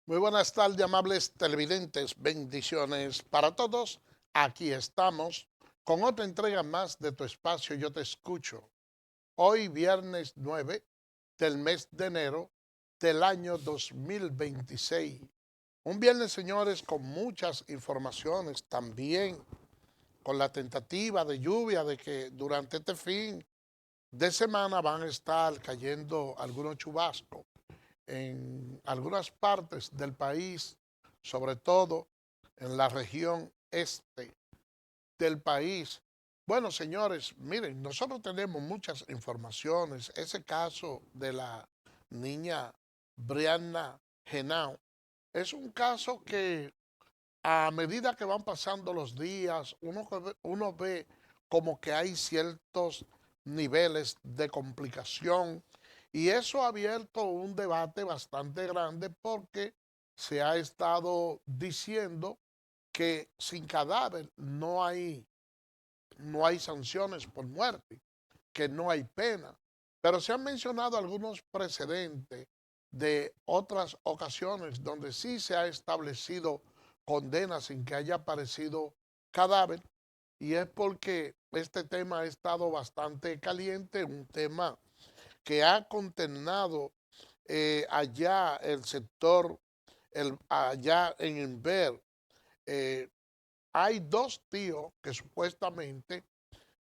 Muy buenas tardes, amables televidentes. Bendiciones para todos. Aquí estamos con otra entrega más de tu espacio Yo Te Escucho. Hoy, viernes 9 del mes de enero del año 2026. Un viernes, señores, con muchas informaciones, también con la tentativa de lluvia de que durante este fin de semana van a estar cayendo algunos chubascos en algunas partes del país, sobre todo en la región este del país. Bueno, señores, miren, nosotros tenemos muchas informaciones. Ese caso de la niña Brianna Genao es un caso que a medida que van pasando los días, uno ve como que hay ciertos niveles de complicación y eso ha abierto un debate bastante grande porque se ha estado diciendo que sin cadáver no hay sanciones por muerte, que no hay pena. Pero se han mencionado algunos precedentes de otras ocasiones donde sí se ha establecido condena sin que haya aparecido cadáver, y es porque este tema ha estado bastante caliente, un tema que ha condenado allá el sector, allá en Inver. eh, Hay dos tíos que supuestamente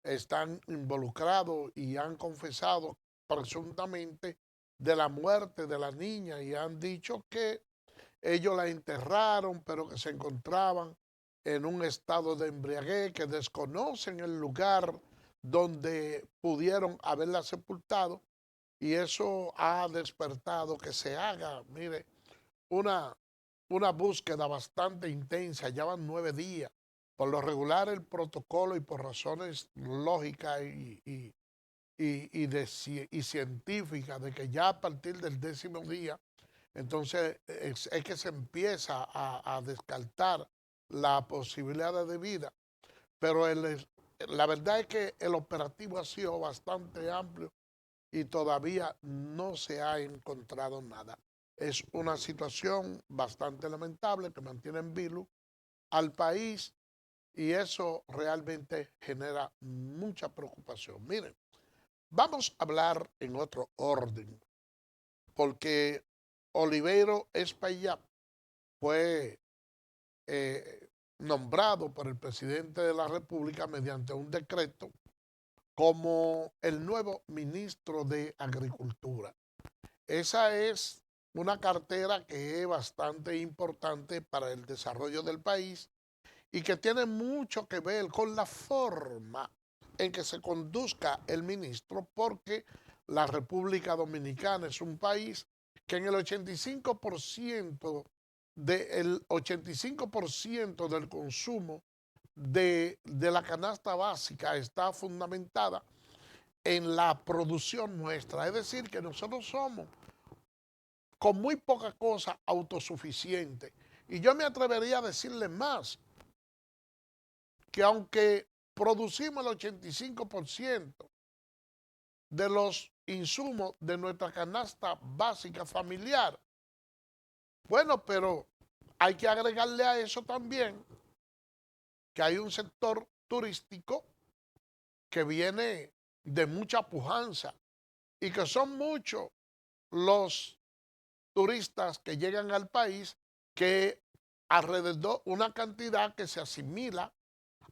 están involucrados y han confesado presuntamente de la muerte de la niña y han dicho que ellos la enterraron, pero que se encontraban en un estado de embriaguez, que desconocen el lugar donde pudieron haberla sepultado, y eso ha despertado que se haga, mire, una, una búsqueda bastante intensa. Ya van 9 días. Por lo regular el protocolo y por razones lógicas y científicas de que ya a partir del 10.º día, entonces es que se empieza a descartar la posibilidad de vida. Pero la verdad es que el operativo ha sido bastante amplio y todavía no se ha encontrado nada. Es una situación bastante lamentable que mantiene en vilo al país y eso realmente genera mucha preocupación. Miren, vamos a hablar en otro orden, porque Oliveiro Espaillat fue nombrado por el presidente de la República mediante un decreto como el nuevo ministro de Agricultura. Esa es una cartera que es bastante importante para el desarrollo del país y que tiene mucho que ver con la forma en que se conduzca el ministro, porque la República Dominicana es un país que en el 85% del consumo de la canasta básica está fundamentada en la producción nuestra. Es decir, que nosotros somos con muy poca cosa autosuficiente. Y yo me atrevería a decirle más, que aunque producimos el 85% de los insumos de nuestra canasta básica familiar, bueno, pero hay que agregarle a eso también que hay un sector turístico que viene de mucha pujanza y que son muchos los turistas que llegan al país, que alrededor una cantidad que se asimila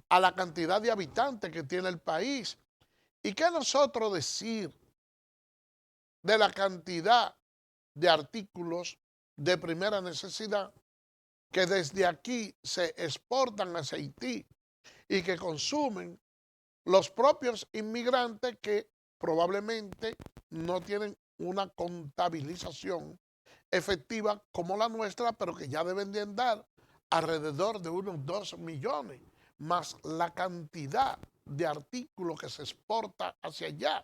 a la cantidad de habitantes que tiene el país. ¿Y qué nosotros decir de la cantidad de artículos de primera necesidad que desde aquí se exportan hacia Haití y que consumen los propios inmigrantes, que probablemente no tienen una contabilización efectiva como la nuestra, pero que ya deben de andar alrededor de unos 2 millones, más la cantidad de artículos que se exporta hacia allá?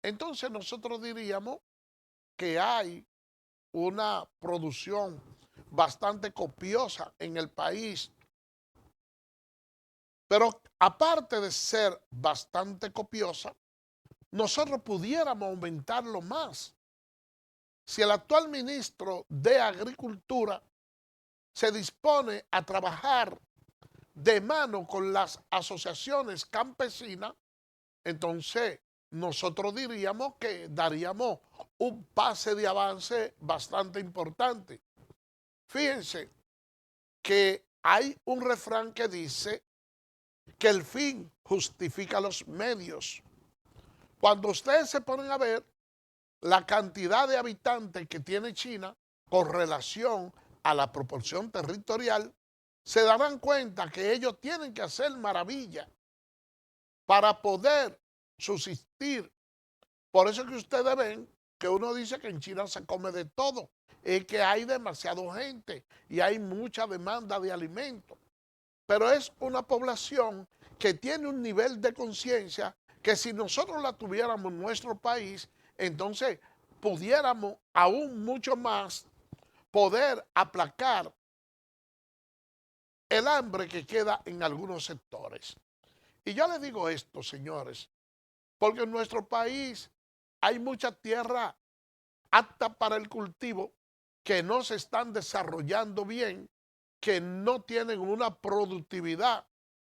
Entonces nosotros diríamos que hay una producción bastante copiosa en el país, pero aparte de ser bastante copiosa, nosotros pudiéramos aumentarlo más si el actual ministro de Agricultura se dispone a trabajar de mano con las asociaciones campesinas, entonces nosotros diríamos que daríamos un pase de avance bastante importante. Fíjense que hay un refrán que dice que el fin justifica los medios. Cuando ustedes se ponen a ver la cantidad de habitantes que tiene China con relación a la proporción territorial, se darán cuenta que ellos tienen que hacer maravilla para poder subsistir. Por eso que ustedes ven que uno dice que en China se come de todo, es que hay demasiada gente y hay mucha demanda de alimentos. Pero es una población que tiene un nivel de conciencia que si nosotros la tuviéramos en nuestro país, entonces pudiéramos aún mucho más poder aplacar el hambre que queda en algunos sectores. Y yo les digo esto, señores, porque en nuestro país hay mucha tierra apta para el cultivo que no se están desarrollando bien, que no tienen una productividad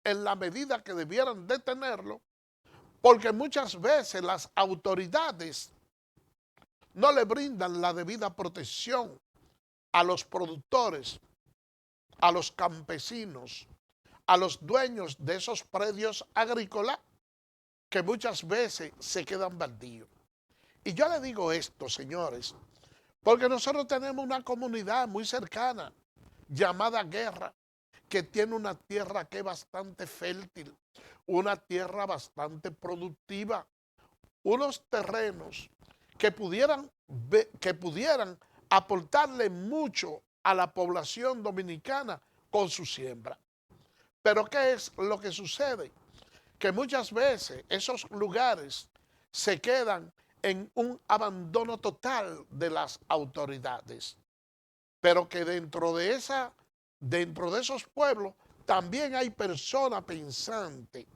en la medida que debieran de tenerlo, porque muchas veces las autoridades no le brindan la debida protección a los productores, a los campesinos, a los dueños de esos predios agrícolas que muchas veces se quedan baldíos. Y yo le digo esto, señores, porque nosotros tenemos una comunidad muy cercana llamada Guerra, que tiene una tierra que es bastante fértil, una tierra bastante productiva, unos terrenos que pudieran aportarle mucho a la población dominicana con su siembra. Pero ¿qué es lo que sucede? Que muchas veces esos lugares se quedan en un abandono total de las autoridades, pero que dentro de esos pueblos también hay personas pensantes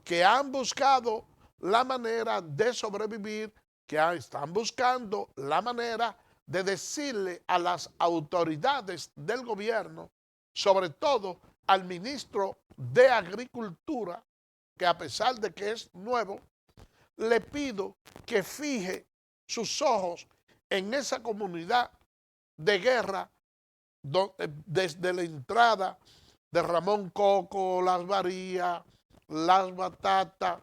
que han buscado la manera de sobrevivir, que están buscando la manera de decirle a las autoridades del gobierno, sobre todo al ministro de Agricultura, que a pesar de que es nuevo, le pido que fije sus ojos en esa comunidad de Guerra, desde la entrada de Ramón Coco, Las Varías, Las Batatas,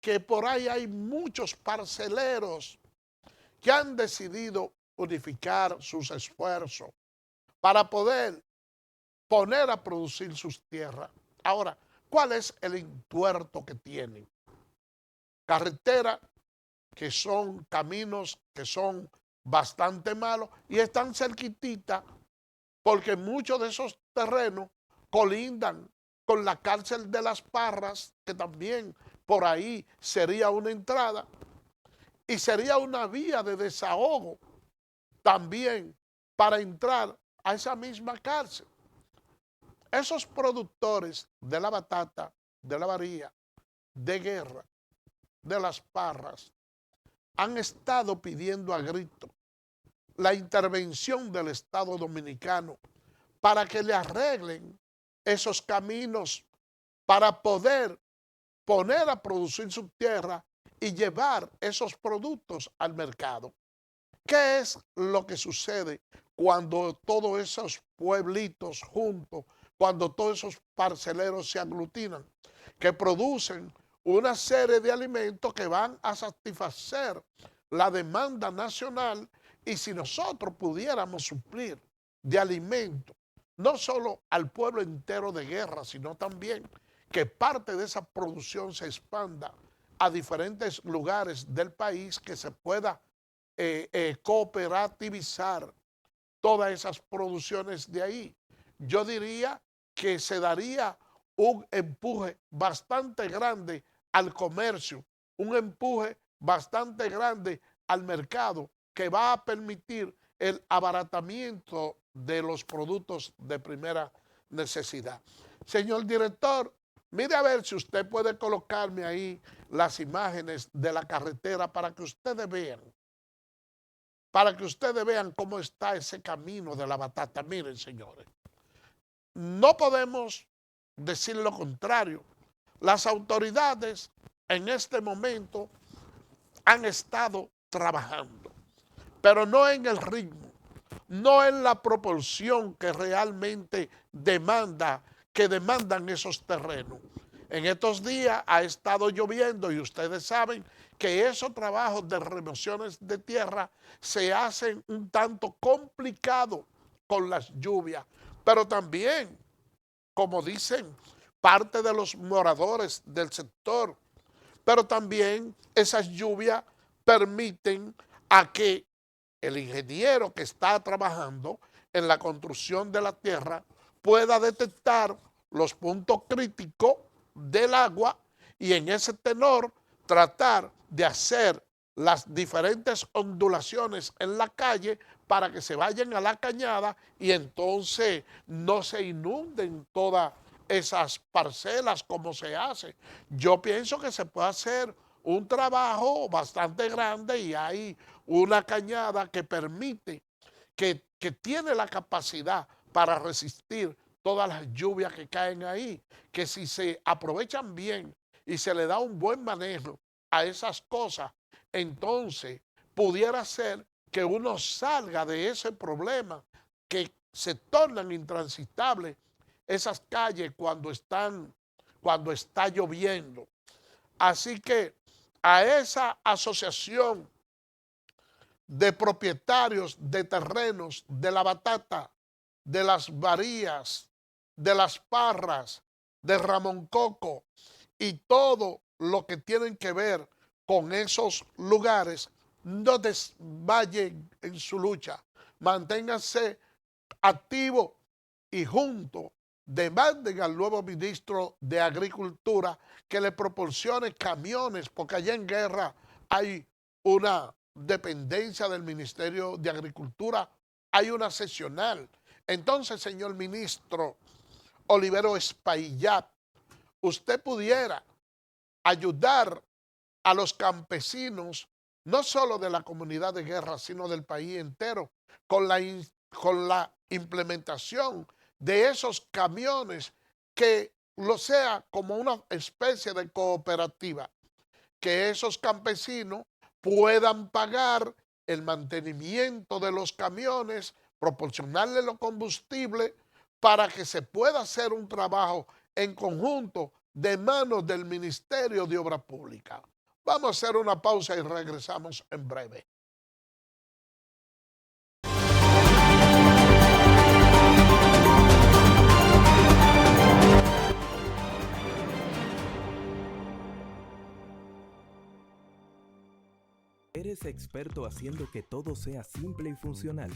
que por ahí hay muchos parceleros que han decidido unificar sus esfuerzos para poder poner a producir sus tierras. Ahora, ¿cuál es el entuerto que tienen? Carreteras que son caminos que son bastante malos y están cerquititas porque muchos de esos terrenos colindan con la cárcel de Las Parras, que también por ahí sería una entrada y sería una vía de desahogo también para entrar a esa misma cárcel. Esos productores de la batata, de la varía, de Guerra, de Las Parras, han estado pidiendo a grito la intervención del Estado Dominicano para que le arreglen esos caminos para poder poner a producir su tierra y llevar esos productos al mercado. ¿Qué es lo que sucede cuando todos esos pueblitos juntos, cuando todos esos parceleros se aglutinan? Que producen una serie de alimentos que van a satisfacer la demanda nacional, y si nosotros pudiéramos suplir de alimentos no solo al pueblo entero de Guerra, sino también que parte de esa producción se expanda a diferentes lugares del país, que se pueda cooperativizar todas esas producciones de ahí. Yo diría que se daría un empuje bastante grande al comercio, un empuje bastante grande al mercado, que va a permitir el abaratamiento de los productos de primera necesidad. Señor director, mire a ver si usted puede colocarme ahí las imágenes de la carretera para que ustedes vean para que ustedes vean cómo está ese camino de la batata. Miren, señores, no podemos decir lo contrario. Las autoridades en este momento han estado trabajando, pero no en el ritmo, no en la proporción que realmente demandan esos terrenos. En estos días ha estado lloviendo y ustedes saben que esos trabajos de remociones de tierra se hacen un tanto complicados con las lluvias, pero también, como dicen parte de los moradores del sector, pero también esas lluvias permiten a que el ingeniero que está trabajando en la construcción de la tierra pueda detectar los puntos críticos del agua y en ese tenor tratar de hacer las diferentes ondulaciones en la calle para que se vayan a la cañada y entonces no se inunden todas esas parcelas como se hace. Yo pienso que se puede hacer un trabajo bastante grande y hay una cañada que permite, que tiene la capacidad para resistir todas las lluvias que caen ahí, que si se aprovechan bien y se le da un buen manejo a esas cosas, entonces pudiera ser que uno salga de ese problema, que se tornan intransitables esas calles cuando está lloviendo. Así que a esa asociación de propietarios de terrenos de la batata, de las Varías, de las Parras, de Ramón Coco y todo lo que tienen que ver con esos lugares, no desmayen en su lucha, manténganse activos y juntos demanden al nuevo ministro de Agricultura que le proporcione camiones, porque allá en Guerra hay una dependencia del Ministerio de Agricultura, hay una seccional. Entonces, señor ministro Olivero Espaillat, usted pudiera ayudar a los campesinos, no solo de la comunidad de Guerra, sino del país entero, con la implementación de esos camiones, que lo sea como una especie de cooperativa, que esos campesinos puedan pagar el mantenimiento de los camiones, proporcionarle los combustibles para que se pueda hacer un trabajo en conjunto de manos del Ministerio de Obras Públicas. Vamos a hacer una pausa y regresamos en breve. Eres experto haciendo que todo sea simple y funcional,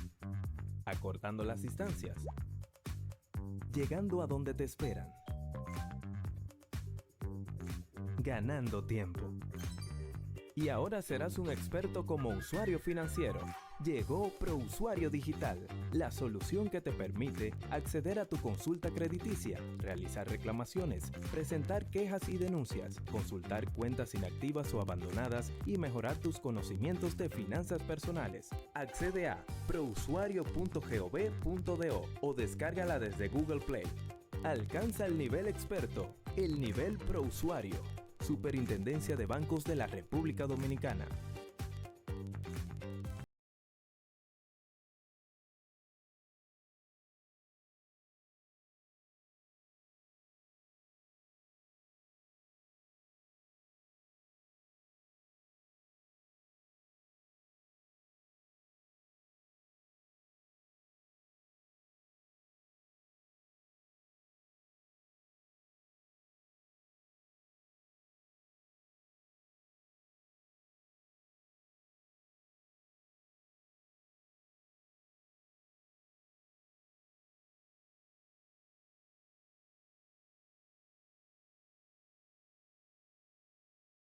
acortando las distancias, llegando a donde te esperan, ganando tiempo. Y ahora serás un experto como usuario financiero. Llegó ProUsuario Digital, la solución que te permite acceder a tu consulta crediticia, realizar reclamaciones, presentar quejas y denuncias, consultar cuentas inactivas o abandonadas y mejorar tus conocimientos de finanzas personales. Accede a prousuario.gov.do o descárgala desde Google Play. Alcanza el nivel experto, el nivel ProUsuario. Superintendencia de Bancos de la República Dominicana.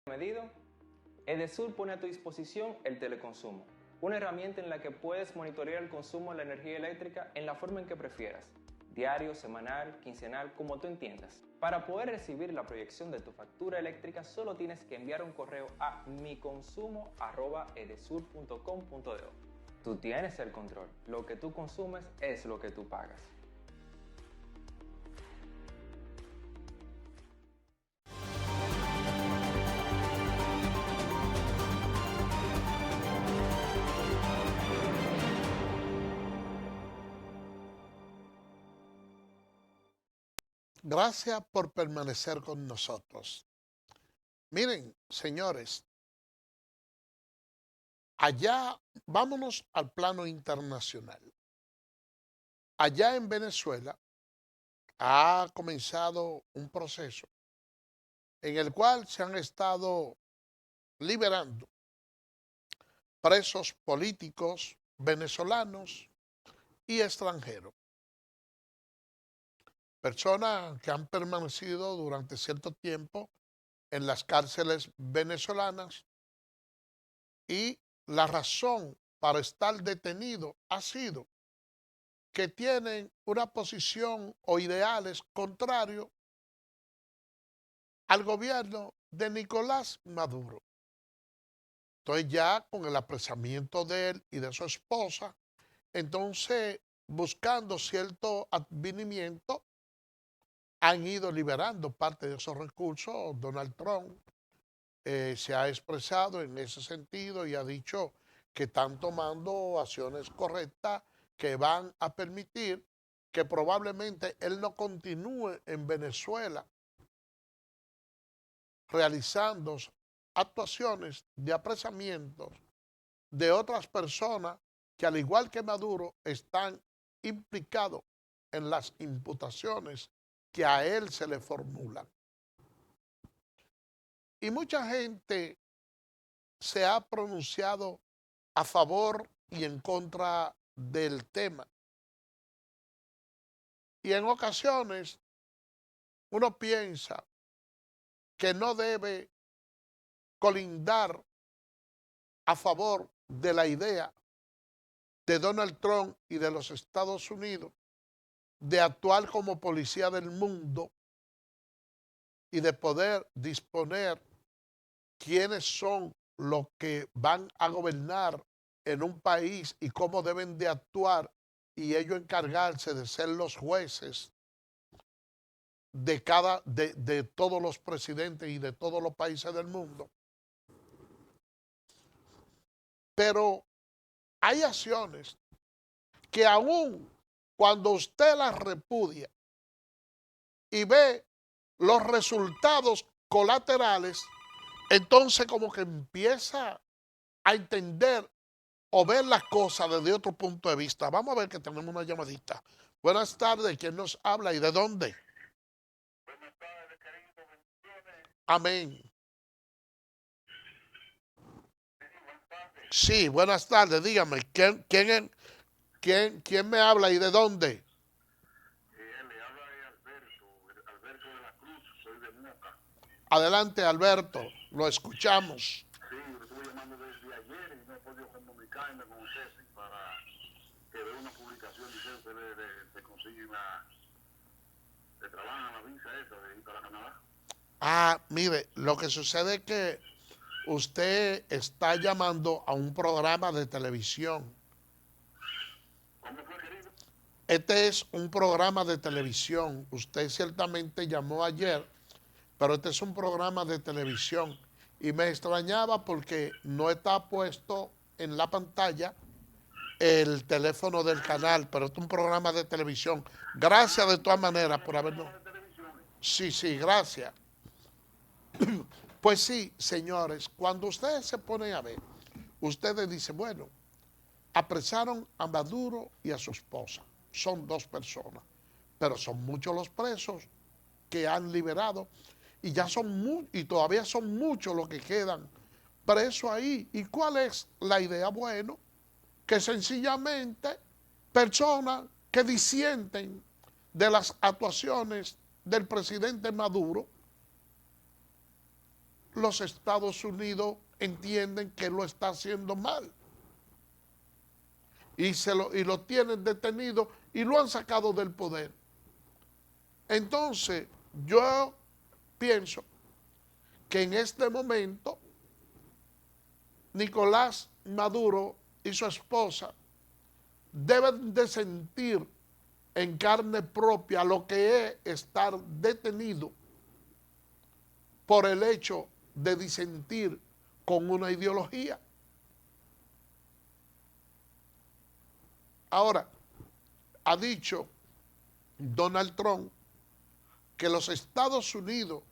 Medido, Edesur pone a tu disposición el teleconsumo, una herramienta en la que puedes monitorear el consumo de la energía eléctrica en la forma en que prefieras, diario, semanal, quincenal, como tú entiendas. Para poder recibir la proyección de tu factura eléctrica, solo tienes que enviar un correo a miconsumo@edesur.com.do. Tú tienes el control. Lo que tú consumes es lo que tú pagas. Gracias por permanecer con nosotros. Miren, señores, allá, vámonos al plano internacional. Allá en Venezuela ha comenzado un proceso en el cual se han estado liberando presos políticos venezolanos y extranjeros. Personas que han permanecido durante cierto tiempo en las cárceles venezolanas y la razón para estar detenido ha sido que tienen una posición o ideales contrarios al gobierno de Nicolás Maduro. Entonces ya con el apresamiento de él y de su esposa, entonces buscando cierto advenimiento, han ido liberando parte de esos recursos. Donald Trump se ha expresado en ese sentido y ha dicho que están tomando acciones correctas que van a permitir que probablemente él no continúe en Venezuela realizando actuaciones de apresamientos de otras personas que al igual que Maduro están implicados en las imputaciones que a él se le formulan. Y mucha gente se ha pronunciado a favor y en contra del tema. Y en ocasiones uno piensa que no debe colindar a favor de la idea de Donald Trump y de los Estados Unidos de actuar como policía del mundo y de poder disponer quiénes son los que van a gobernar en un país y cómo deben de actuar y ellos encargarse de ser los jueces de todos los presidentes y de todos los países del mundo. Pero hay acciones que aún cuando usted las repudia y ve los resultados colaterales, entonces como que empieza a entender o ver las cosas desde otro punto de vista. Vamos a ver que tenemos una llamadita. Buenas tardes, ¿quién nos habla y de dónde? Buenas tardes, querido, bendiciones. Amén. Buenas tardes. Sí, buenas tardes, dígame, ¿quién me habla y de dónde? Le habla de Alberto de la Cruz, soy de Moca. Adelante, Alberto, lo escuchamos. Sí, lo estuve llamando desde ayer y no he podido comunicarme con usted para que vea una publicación de que ustedes le consiguen le trabajan la visa esa de ir para Canadá. Ah, mire, lo que sucede es que usted está llamando a un programa de televisión. ¿Cómo fue, querido? Este es un programa de televisión. Usted ciertamente llamó ayer, pero este es un programa de televisión. Y me extrañaba porque no está puesto en la pantalla el teléfono del canal, pero este es un programa de televisión. Gracias de todas maneras por habernos... Sí, sí, gracias. Pues sí, señores, cuando ustedes se ponen a ver, ustedes dicen, bueno, apresaron a Maduro y a su esposa. Son dos personas, pero son muchos los presos que han liberado y ya son y todavía son muchos los que quedan presos ahí. ¿Y cuál es la idea? Bueno, que sencillamente personas que disienten de las actuaciones del presidente Maduro, los Estados Unidos entienden que lo está haciendo mal. Y lo tienen detenido y lo han sacado del poder. Entonces, yo pienso que en este momento Nicolás Maduro y su esposa deben de sentir en carne propia lo que es estar detenido por el hecho de disentir con una ideología. Ahora, ha dicho Donald Trump que los Estados Unidos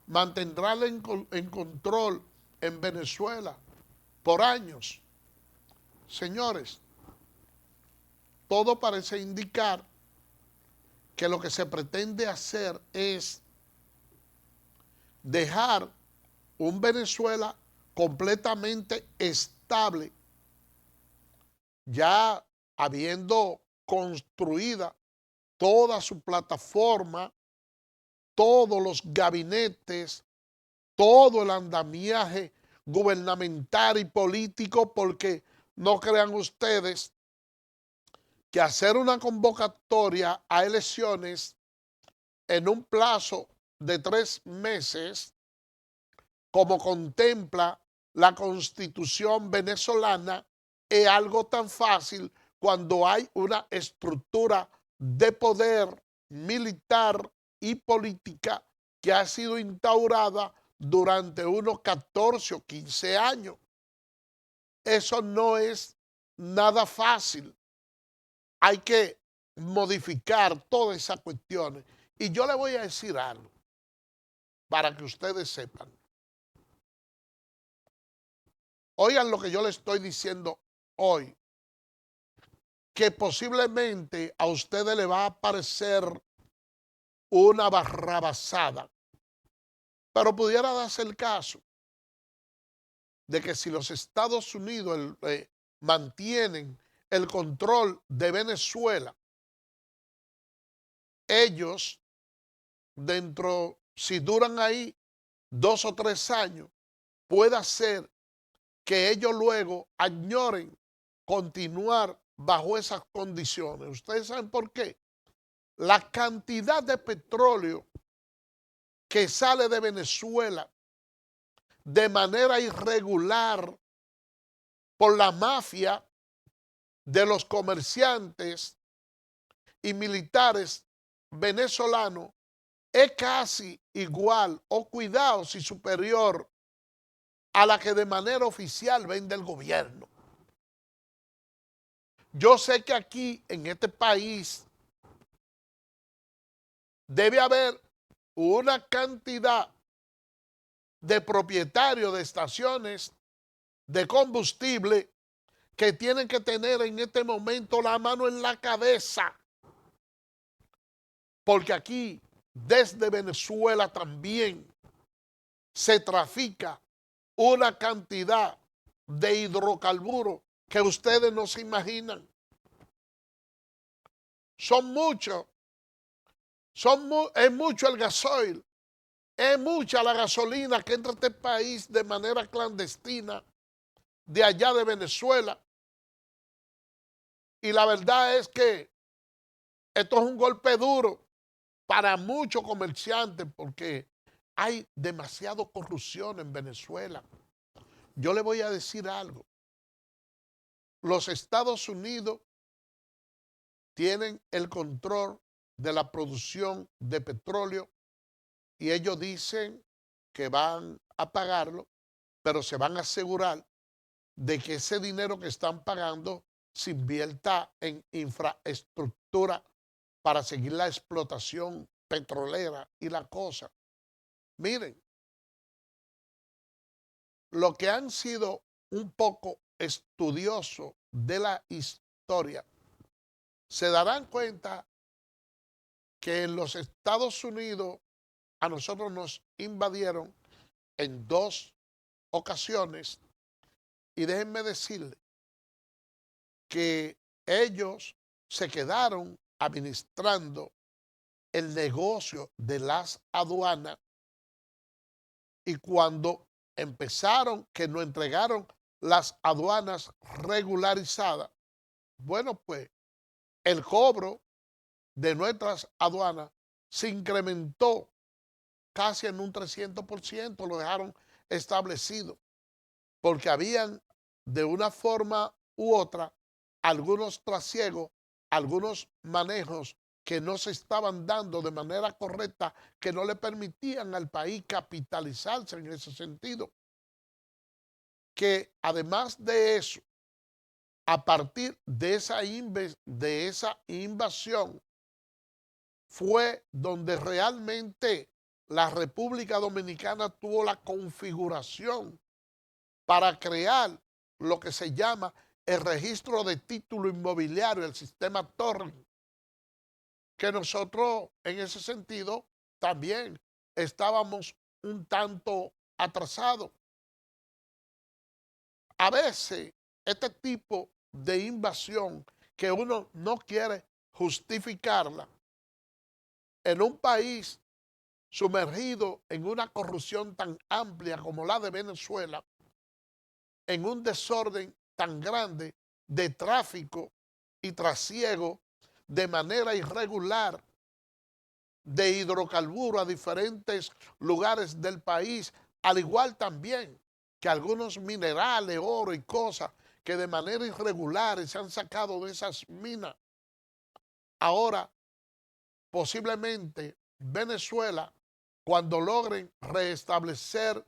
mantendrán en control en Venezuela por años. Señores, todo parece indicar que lo que se pretende hacer es dejar un Venezuela completamente estable, ya habiendo construida toda su plataforma, todos los gabinetes, todo el andamiaje gubernamental y político, porque no crean ustedes que hacer una convocatoria a elecciones en un plazo de 3 meses, como contempla la Constitución venezolana, es algo tan fácil cuando hay una estructura de poder militar y política que ha sido instaurada durante unos 14 o 15 años. Eso no es nada fácil. Hay que modificar todas esas cuestiones. Y yo le voy a decir algo para que ustedes sepan. Oigan lo que yo le estoy diciendo hoy, que posiblemente a ustedes le va a parecer una barrabasada, pero pudiera darse el caso de que si los Estados Unidos mantienen el control de Venezuela, ellos si duran ahí 2 o 3 años, puede ser que ellos luego añoren continuar bajo esas condiciones. ¿Ustedes saben por qué? La cantidad de petróleo que sale de Venezuela de manera irregular por la mafia de los comerciantes y militares venezolanos es casi igual o cuidado si superior a la que de manera oficial vende el gobierno. Yo sé que aquí en este país debe haber una cantidad de propietarios de estaciones de combustible que tienen que tener en este momento la mano en la cabeza, porque aquí desde Venezuela también se trafica una cantidad de hidrocarburos que ustedes no se imaginan. Son muchos, es mucho el gasoil, es mucha la gasolina que entra a este país de manera clandestina de allá de Venezuela. Y la verdad es que esto es un golpe duro para muchos comerciantes porque hay demasiada corrupción en Venezuela. Yo le voy a decir algo. Los Estados Unidos tienen el control de la producción de petróleo y ellos dicen que van a pagarlo, pero se van a asegurar de que ese dinero que están pagando se invierta en infraestructura para seguir la explotación petrolera y la cosa. Miren, lo que han sido un poco estudiosos de la historia se darán cuenta que en los Estados Unidos a nosotros nos invadieron en 2 ocasiones y déjenme decirles que ellos se quedaron administrando el negocio de las aduanas y cuando empezaron, que nos entregaron las aduanas regularizadas, bueno, pues el cobro de nuestras aduanas se incrementó casi en un 300%, lo dejaron establecido, porque habían de una forma u otra, algunos trasiegos, algunos manejos que no se estaban dando de manera correcta, que no le permitían al país capitalizarse en ese sentido. Que además de eso, a partir de esa invasión, fue donde realmente la República Dominicana tuvo la configuración para crear lo que se llama el registro de título inmobiliario, el sistema Torrent, que nosotros en ese sentido también estábamos un tanto atrasados. A veces este tipo de invasión que uno no quiere justificarla en un país sumergido en una corrupción tan amplia como la de Venezuela, en un desorden tan grande de tráfico y trasiego de manera irregular de hidrocarburos a diferentes lugares del país, al igual también que algunos minerales, oro y cosas que de manera irregular se han sacado de esas minas. Ahora, posiblemente Venezuela, cuando logren restablecer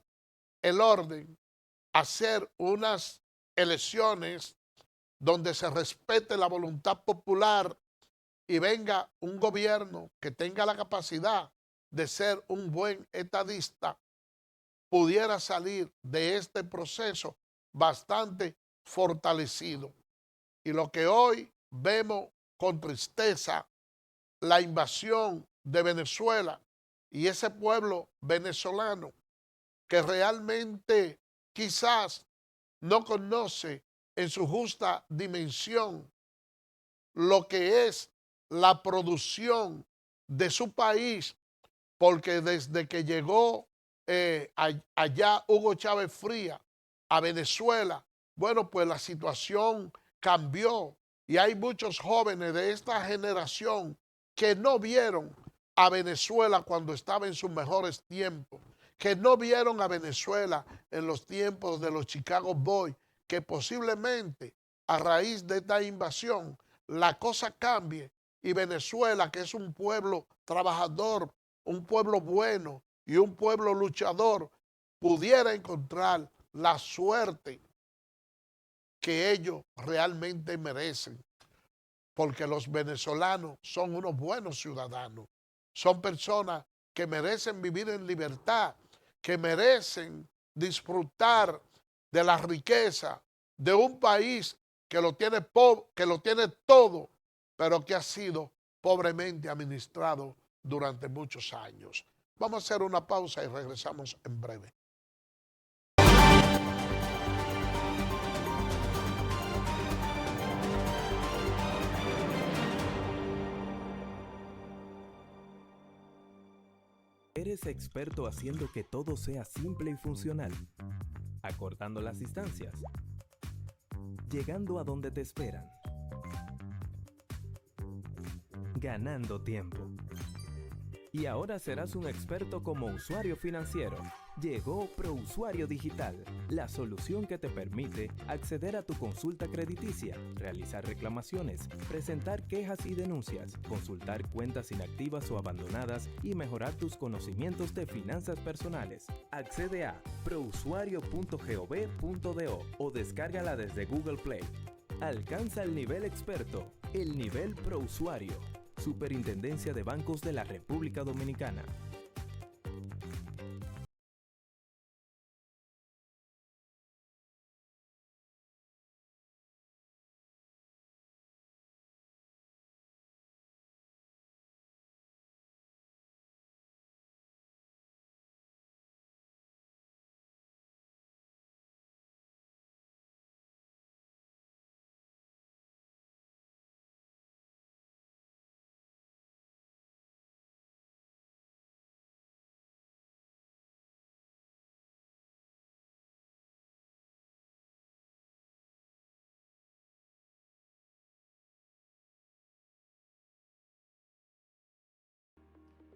el orden, hacer unas elecciones donde se respete la voluntad popular y venga un gobierno que tenga la capacidad de ser un buen estadista, pudiera salir de este proceso bastante fortalecido. Y lo que hoy vemos con tristeza, la invasión de Venezuela y ese pueblo venezolano que realmente quizás no conoce en su justa dimensión lo que es la producción de su país, porque desde que llegó allá Hugo Chávez Frías a Venezuela, bueno, pues la situación cambió y hay muchos jóvenes de esta generación que no vieron a Venezuela cuando estaba en sus mejores tiempos, que no vieron a Venezuela en los tiempos de los Chicago Boys, que posiblemente a raíz de esta invasión la cosa cambie y Venezuela, que es un pueblo trabajador, un pueblo bueno y un pueblo luchador, pudiera encontrar la suerte que ellos realmente merecen, porque los venezolanos son unos buenos ciudadanos, son personas que merecen vivir en libertad, que merecen disfrutar de la riqueza de un país que lo tiene todo, pero que ha sido pobremente administrado durante muchos años. Vamos a hacer una pausa y regresamos en breve. ¿Eres experto haciendo que todo sea simple y funcional? Acortando las distancias. Llegando a donde te esperan. Ganando tiempo. Y ahora serás un experto como usuario financiero. Llegó ProUsuario Digital, la solución que te permite acceder a tu consulta crediticia, realizar reclamaciones, presentar quejas y denuncias, consultar cuentas inactivas o abandonadas y mejorar tus conocimientos de finanzas personales. Accede a prousuario.gov.do o descárgala desde Google Play. Alcanza el nivel experto, el nivel ProUsuario. Superintendencia de Bancos de la República Dominicana.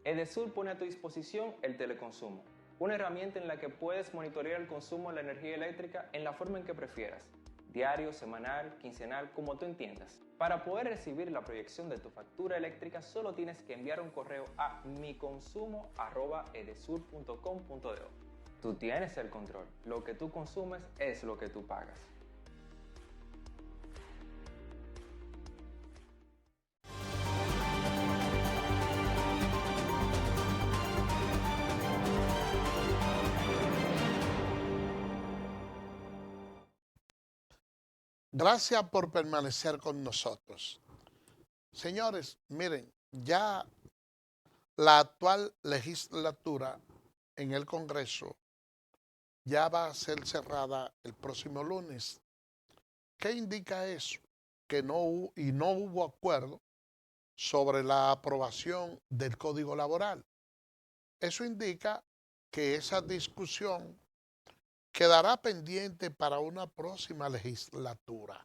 Edesur pone a tu disposición el teleconsumo, una herramienta en la que puedes monitorear el consumo de la energía eléctrica en la forma en que prefieras, diario, semanal, quincenal, como tú entiendas. Para poder recibir la proyección de tu factura eléctrica, solo tienes que enviar un correo a miconsumo@edesur.com.do. Tú tienes el control. Lo que tú consumes es lo que tú pagas. Gracias por permanecer con nosotros. Señores, miren, ya la actual legislatura en el Congreso ya va a ser cerrada el próximo lunes. ¿Qué indica eso? Que no hubo acuerdo sobre la aprobación del Código Laboral. Eso indica que esa discusión quedará pendiente para una próxima legislatura.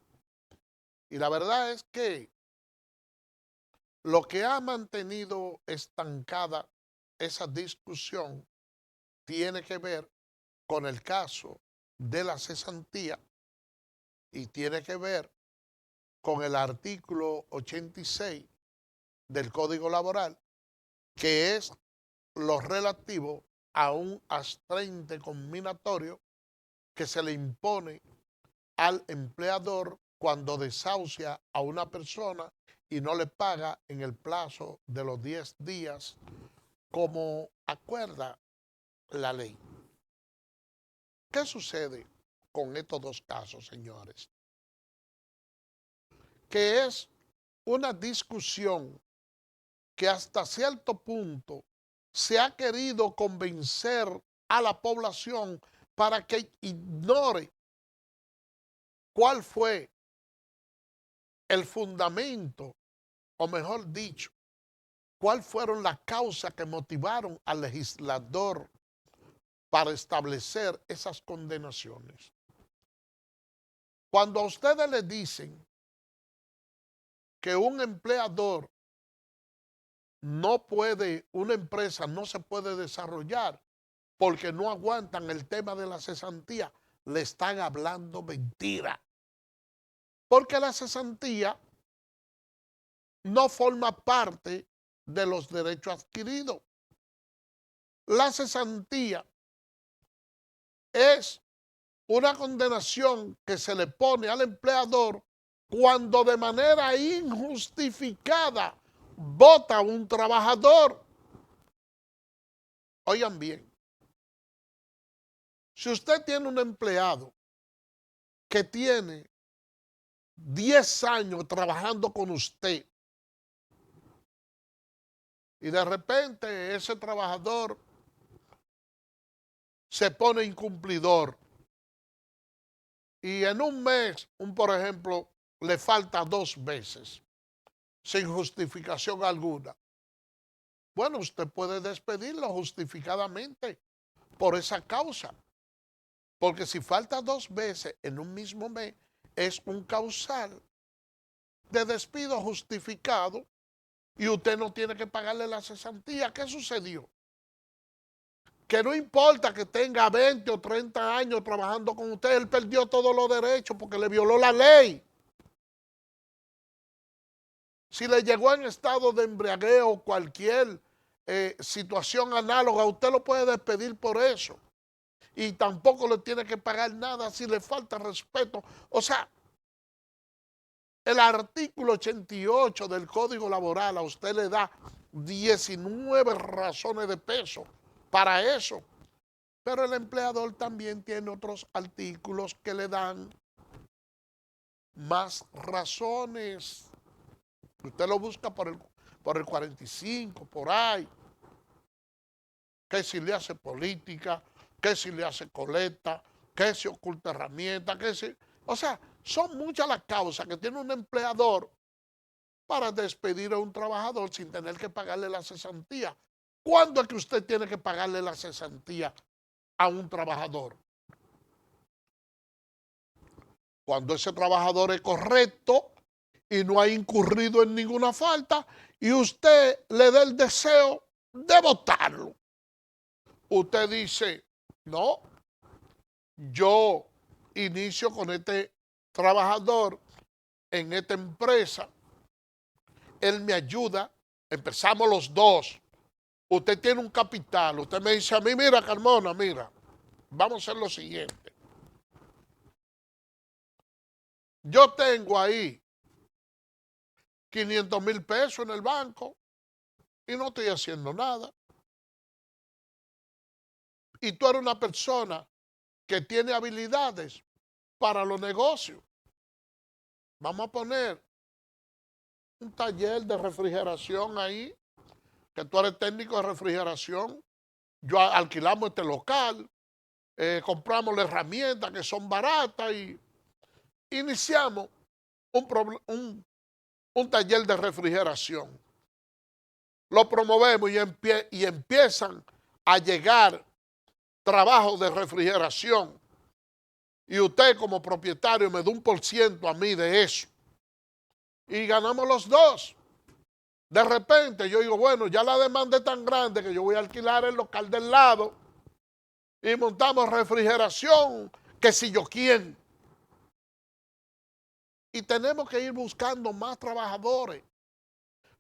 Y la verdad es que lo que ha mantenido estancada esa discusión tiene que ver con el caso de la cesantía y tiene que ver con el artículo 86 del Código Laboral, que es lo relativo a un astreinte combinatorio que se le impone al empleador cuando desahucia a una persona y no le paga en el plazo de los 10 días como acuerda la ley. ¿Qué sucede con estos dos casos, señores? Que es una discusión que hasta cierto punto se ha querido convencer a la población para que ignore cuál fue el fundamento, o mejor dicho, cuáles fueron las causas que motivaron al legislador para establecer esas condenaciones. Cuando a ustedes les dicen que un empleador no puede, una empresa no se puede desarrollar porque no aguantan el tema de la cesantía, le están hablando mentira. Porque la cesantía no forma parte de los derechos adquiridos. La cesantía es una condenación que se le pone al empleador cuando de manera injustificada vota a un trabajador. Oigan bien, si usted tiene un empleado que tiene 10 años trabajando con usted y de repente ese trabajador se pone incumplidor y en un mes, por ejemplo, le falta 2 veces sin justificación alguna. Bueno, usted puede despedirlo justificadamente por esa causa. Porque si falta 2 veces en un mismo mes, es un causal de despido justificado y usted no tiene que pagarle la cesantía. ¿Qué sucedió? Que no importa que tenga 20 o 30 años trabajando con usted, él perdió todos los derechos porque le violó la ley. Si le llegó en estado de embriaguez o cualquier situación análoga, usted lo puede despedir por eso. Y tampoco le tiene que pagar nada si le falta respeto. O sea, el artículo 88 del Código Laboral a usted le da 19 razones de peso para eso. Pero el empleador también tiene otros artículos que le dan más razones. Usted lo busca por el 45, por ahí. Que si le hace política, que si le hace colecta, que si oculta herramientas, que si... O sea, son muchas las causas que tiene un empleador para despedir a un trabajador sin tener que pagarle la cesantía. ¿Cuándo es que usted tiene que pagarle la cesantía a un trabajador? Cuando ese trabajador es correcto y no ha incurrido en ninguna falta y usted le da el deseo de votarlo. Usted dice, no, yo inicio con este trabajador en esta empresa, él me ayuda, empezamos los dos. Usted tiene un capital, usted me dice a mí, mira Carmona, mira, vamos a hacer lo siguiente. Yo tengo ahí 500,000 pesos en el banco y no estoy haciendo nada. Y tú eres una persona que tiene habilidades para los negocios. Vamos a poner un taller de refrigeración ahí, que tú eres técnico de refrigeración. Yo alquilamos este local, compramos las herramientas que son baratas y iniciamos un taller de refrigeración. Lo promovemos y empiezan a llegar trabajos de refrigeración. Y usted como propietario me da 1% a mí de eso. Y ganamos los dos. De repente yo digo, bueno, ya la demanda es tan grande que yo voy a alquilar el local del lado y montamos refrigeración, que si yo quién. Y tenemos que ir buscando más trabajadores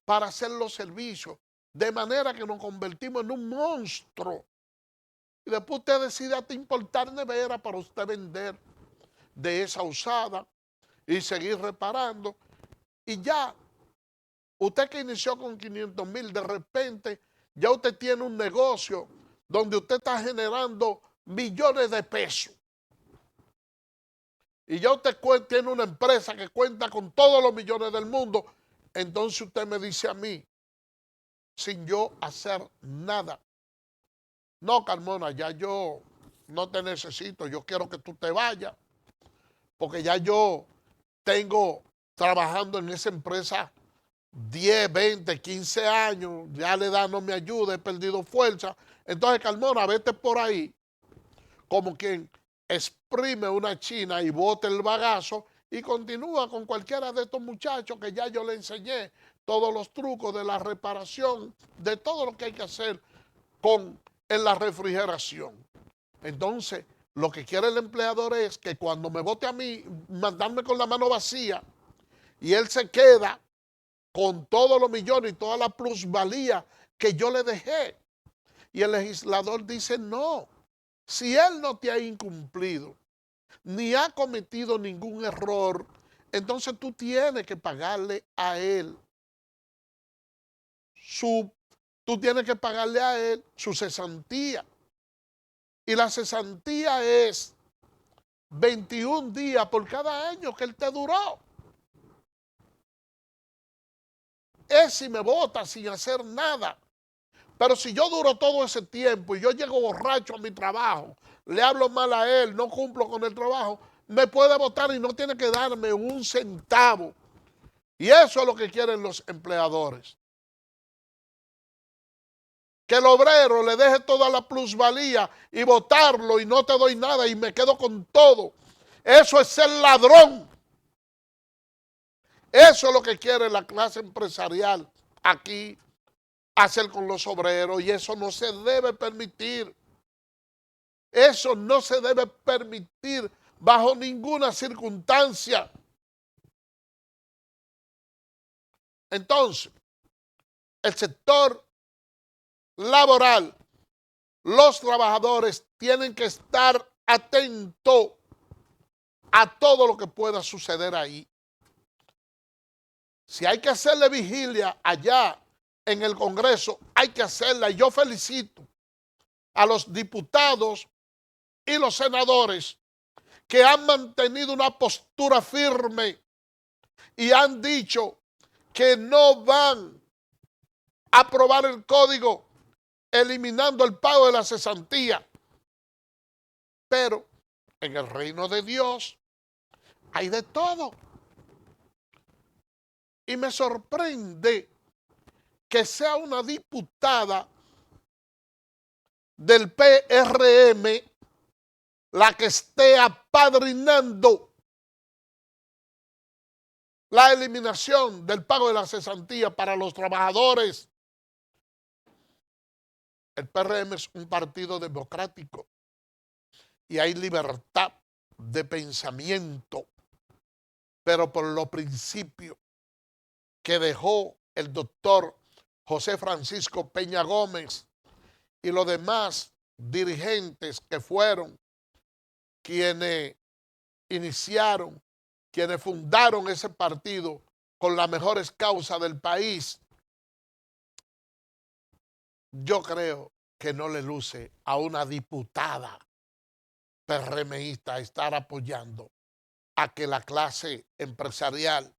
para hacer los servicios, de manera que nos convertimos en un monstruo. Y después usted decide hasta importar nevera para usted vender de esa usada y seguir reparando. Y ya, usted que inició con 500,000, de repente ya usted tiene un negocio donde usted está generando millones de pesos. Y ya usted tiene una empresa que cuenta con todos los millones del mundo. Entonces usted me dice a mí, sin yo hacer nada, no, Carmona, ya yo no te necesito, yo quiero que tú te vayas, porque ya yo tengo trabajando en esa empresa 10, 20, 15 años, ya la edad no me ayuda, he perdido fuerza. Entonces, Carmona, vete por ahí como quien exprime una china y bota el bagazo y continúa con cualquiera de estos muchachos que ya yo le enseñé todos los trucos de la reparación, de todo lo que hay que hacer en la refrigeración. Entonces, lo que quiere el empleador es que cuando me vote a mí, mandarme con la mano vacía y él se queda con todos los millones y toda la plusvalía que yo le dejé. Y el legislador dice, no, si él no te ha incumplido, ni ha cometido ningún error, entonces tú tienes que pagarle a él su cesantía. Y la cesantía es 21 días por cada año que él te duró. Es si me vota sin hacer nada. Pero si yo duro todo ese tiempo y yo llego borracho a mi trabajo, le hablo mal a él, no cumplo con el trabajo, me puede votar y no tiene que darme un centavo. Y eso es lo que quieren los empleadores. Que el obrero le deje toda la plusvalía y votarlo y no te doy nada y me quedo con todo. Eso es ser ladrón. Eso es lo que quiere la clase empresarial aquí hacer con los obreros y eso no se debe permitir. Eso no se debe permitir bajo ninguna circunstancia. Entonces, el sector laboral, los trabajadores tienen que estar atentos a todo lo que pueda suceder ahí. Si hay que hacerle vigilia allá en el Congreso, hay que hacerla. Y yo felicito a los diputados y los senadores que han mantenido una postura firme y han dicho que no van a aprobar el código eliminando el pago de la cesantía. Pero en el reino de Dios hay de todo. Y me sorprende que sea una diputada del PRM la que esté apadrinando la eliminación del pago de la cesantía para los trabajadores. El PRM es un partido democrático y hay libertad de pensamiento. pero por los principios que dejó el doctor José Francisco Peña Gómez y los demás dirigentes que fueron quienes iniciaron, quienes fundaron ese partido con las mejores causas del país, yo creo que no le luce a una diputada PRMista estar apoyando a que la clase empresarial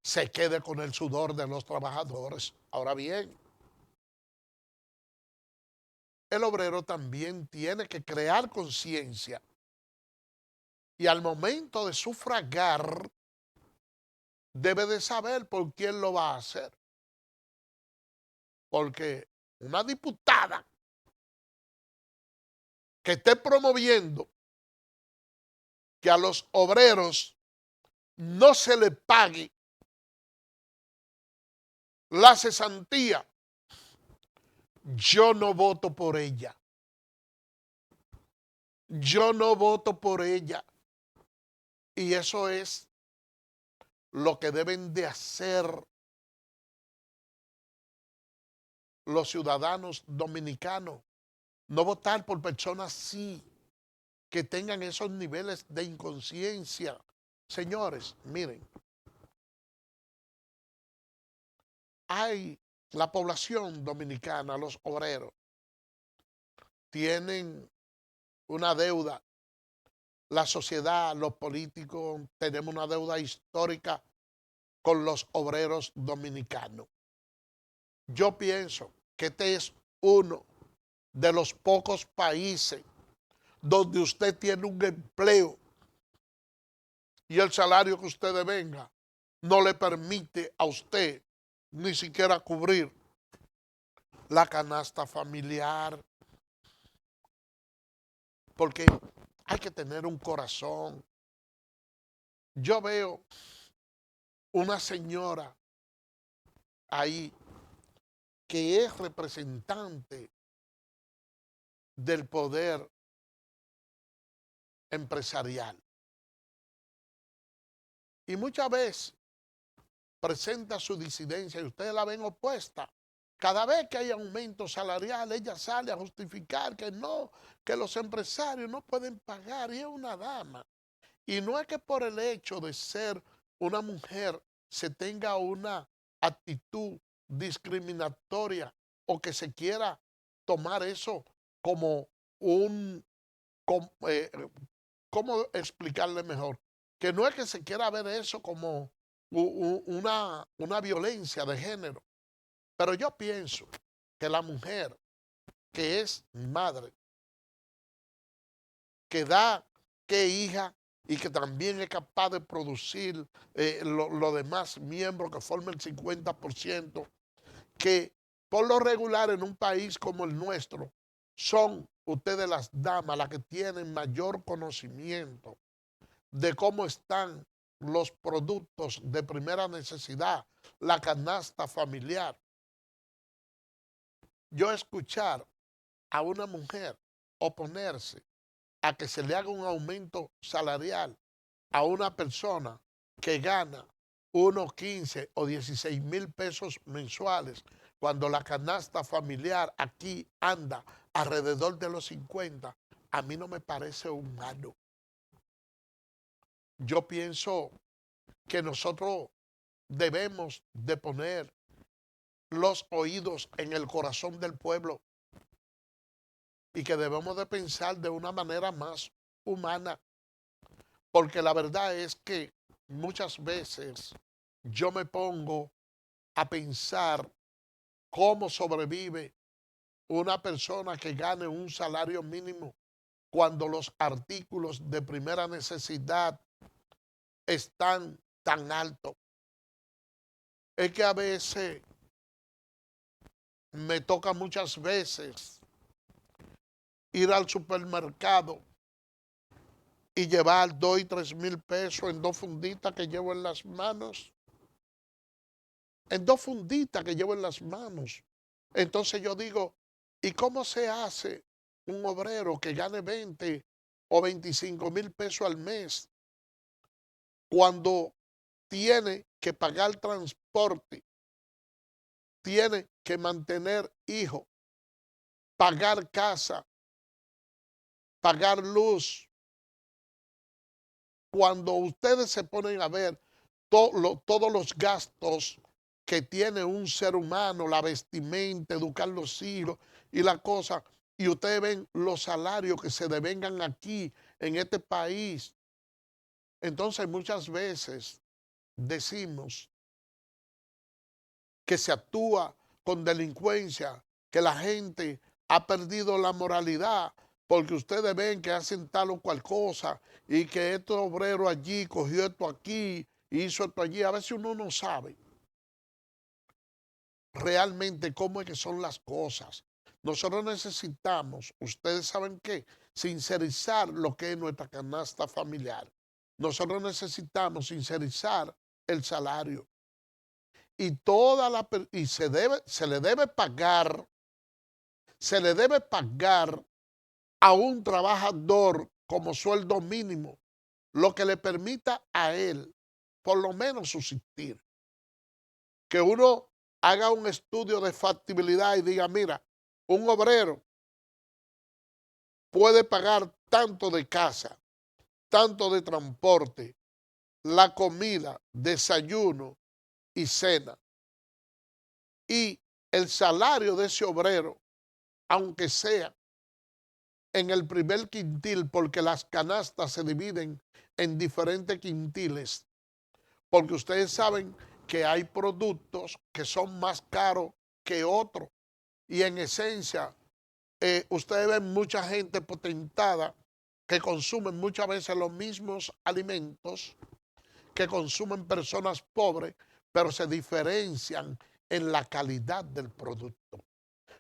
se quede con el sudor de los trabajadores. Ahora bien, el obrero también tiene que crear conciencia y al momento de sufragar debe de saber por quién lo va a hacer. Porque una diputada que esté promoviendo que a los obreros no se les pague la cesantía, yo no voto por ella. Yo no voto por ella. Y eso es lo que deben de hacer los ciudadanos dominicanos. No votar por personas sí, que tengan esos niveles de inconsciencia. Señores, miren, hay la población dominicana, los obreros, tienen una deuda. La sociedad, los políticos, tenemos una deuda histórica con los obreros dominicanos. Yo pienso que este es uno de los pocos países donde usted tiene un empleo y el salario que usted devenga no le permite a usted ni siquiera cubrir la canasta familiar. Porque hay que tener un corazón. Yo veo una señora ahí que es representante del poder empresarial. Y muchas veces presenta su disidencia y ustedes la ven opuesta. Cada vez que hay aumento salarial, ella sale a justificar que no, que los empresarios no pueden pagar, y es una dama. Y no es que por el hecho de ser una mujer se tenga una actitud discriminatoria o que se quiera tomar eso como ¿cómo explicarle mejor? Que no es que se quiera ver eso como una violencia de género. Pero yo pienso que la mujer que es madre, que da, que hija y que también es capaz de producir los demás miembros que forman el 50%, que por lo regular en un país como el nuestro son ustedes las damas las que tienen mayor conocimiento de cómo están los productos de primera necesidad, la canasta familiar. Yo escuchar a una mujer oponerse a que se le haga un aumento salarial a una persona que gana unos 15 o 16 mil pesos mensuales, cuando la canasta familiar aquí anda alrededor de los 50, a mí no me parece humano. Yo pienso que nosotros debemos de poner los oídos en el corazón del pueblo y que debemos de pensar de una manera más humana, porque la verdad es que muchas veces yo me pongo a pensar cómo sobrevive una persona que gane un salario mínimo cuando los artículos de primera necesidad están tan altos. Es que a veces me toca muchas veces ir al supermercado y llevar 2 y 3 mil pesos en 2 funditas que llevo en las manos. En 2 funditas que llevo en las manos. Entonces yo digo, ¿y cómo se hace un obrero que gane 20 o 25 mil pesos al mes cuando tiene que pagar transporte, tiene que mantener hijos, pagar casa, pagar luz. Cuando ustedes se ponen a ver todos los gastos que tiene un ser humano, la vestimenta, educar los hijos y la cosa, y ustedes ven los salarios que se devengan aquí en este país, entonces muchas veces decimos que se actúa con delincuencia, que la gente ha perdido la moralidad, porque ustedes ven que hacen tal o cual cosa y que este obrero allí cogió esto aquí, hizo esto allí. A veces uno no sabe realmente cómo es que son las cosas. Nosotros necesitamos, ustedes saben qué, sincerizar lo que es nuestra canasta familiar. Nosotros necesitamos sincerizar el salario. Y se le debe pagar a un trabajador como sueldo mínimo, lo que le permita a él por lo menos subsistir. Que uno haga un estudio de factibilidad y diga, mira, un obrero puede pagar tanto de casa, tanto de transporte, la comida, desayuno y cena. Y el salario de ese obrero, aunque sea en el primer quintil, porque las canastas se dividen en diferentes quintiles, porque ustedes saben que hay productos que son más caros que otros, y en esencia, ustedes ven mucha gente potentada que consumen muchas veces los mismos alimentos que consumen personas pobres, pero se diferencian en la calidad del producto.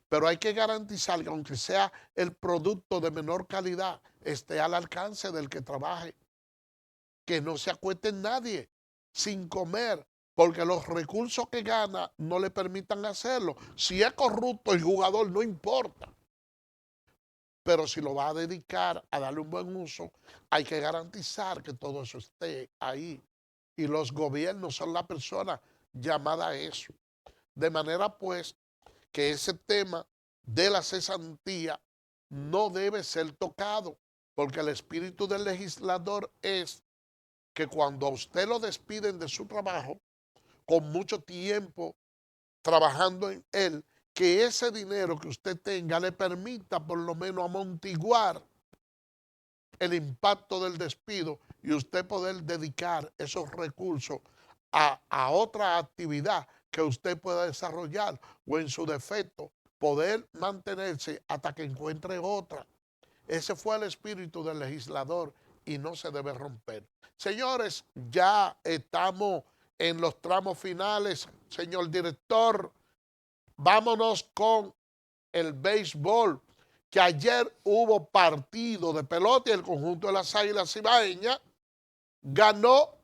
Pero hay que garantizar que aunque sea el producto de menor calidad, esté al alcance del que trabaje. Que no se acueste nadie sin comer, porque los recursos que gana no le permitan hacerlo. Si es corrupto el jugador, no importa. Pero si lo va a dedicar a darle un buen uso, hay que garantizar que todo eso esté ahí. Y los gobiernos son la persona llamada a eso. De manera pues que ese tema de la cesantía no debe ser tocado, porque el espíritu del legislador es que cuando a usted lo despiden de su trabajo, con mucho tiempo trabajando en él, que ese dinero que usted tenga le permita por lo menos amortiguar el impacto del despido y usted poder dedicar esos recursos a otra actividad que usted pueda desarrollar o en su defecto poder mantenerse hasta que encuentre otra. Ese fue el espíritu del legislador y no se debe romper. Señores, ya estamos en los tramos finales. Señor director, vámonos con el béisbol, que ayer hubo partido de pelota y el conjunto de las Águilas Cibaeñas ganó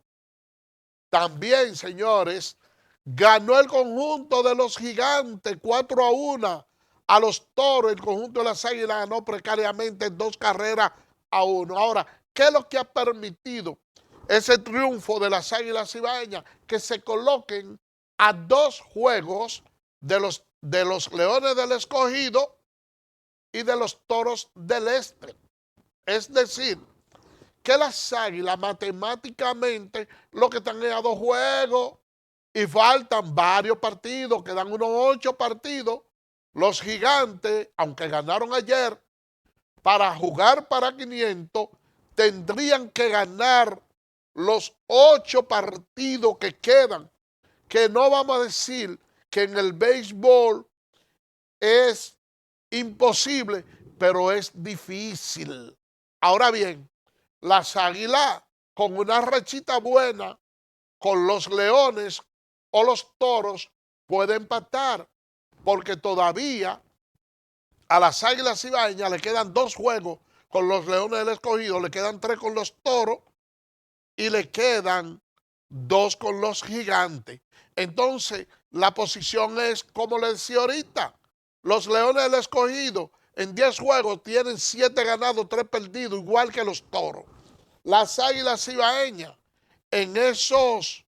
también, señores, ganó el conjunto de los Gigantes 4-1 a los Toros. El conjunto de las Águilas ganó precariamente 2-1. Ahora, ¿qué es lo que ha permitido ese triunfo de las Águilas Cibaeñas? Que se coloquen a 2 juegos de los Leones del Escogido y de los Toros del Este. Es decir, que las Águilas matemáticamente lo que están es a 2 juegos y faltan varios partidos, quedan unos 8 partidos. Los Gigantes, aunque ganaron ayer, para jugar para 500, tendrían que ganar los 8 partidos que quedan, que no vamos a decir que en el béisbol es imposible, pero es difícil. Ahora bien, las Águilas con una rachita buena, con los Leones o los Toros, pueden empatar, porque todavía a las Águilas Cibaeñas le quedan 2 juegos con los Leones del Escogido, le quedan 3 con los Toros y le quedan 2 con los Gigantes. Entonces, la posición es, como les decía ahorita, los Leones del Escogido en 10 juegos tienen 7 ganados, 3 perdidos, igual que los Toros. Las Águilas Cibaeñas en esos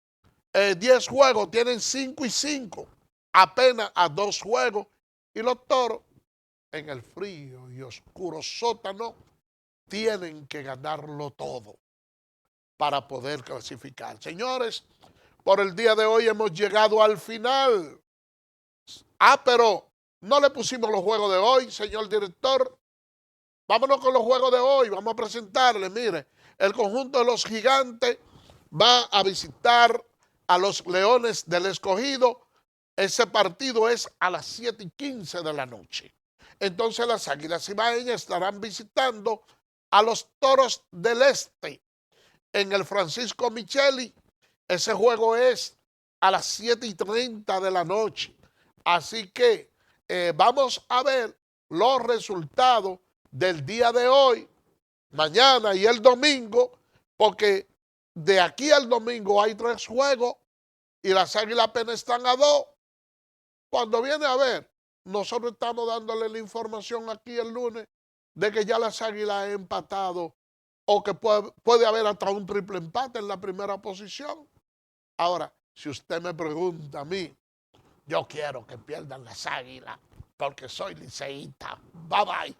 10 juegos tienen 5 y 5, apenas a 2 juegos, y los Toros en el frío y oscuro sótano tienen que ganarlo todo para poder clasificar. Señores, por el día de hoy hemos llegado al final. Pero no le pusimos los juegos de hoy, señor director. Vámonos con los juegos de hoy. Vamos a presentarle, mire, el conjunto de los Gigantes va a visitar a los Leones del Escogido. Ese partido es a las 7:15 de la noche. Entonces las Águilas Ibaeñas estarán visitando a los Toros del Este en el Francisco Micheli. Ese juego es a las 7:30 de la noche. Así que vamos a ver los resultados del día de hoy, mañana y el domingo, porque de aquí al domingo hay 3 juegos y las Águilas apenas están a 2. Cuando viene a ver, nosotros estamos dándole la información aquí el lunes de que ya las Águilas han empatado o que puede haber hasta un triple empate en la primera posición. Ahora, si usted me pregunta a mí, yo quiero que pierdan las Águilas porque soy liceísta. Bye bye.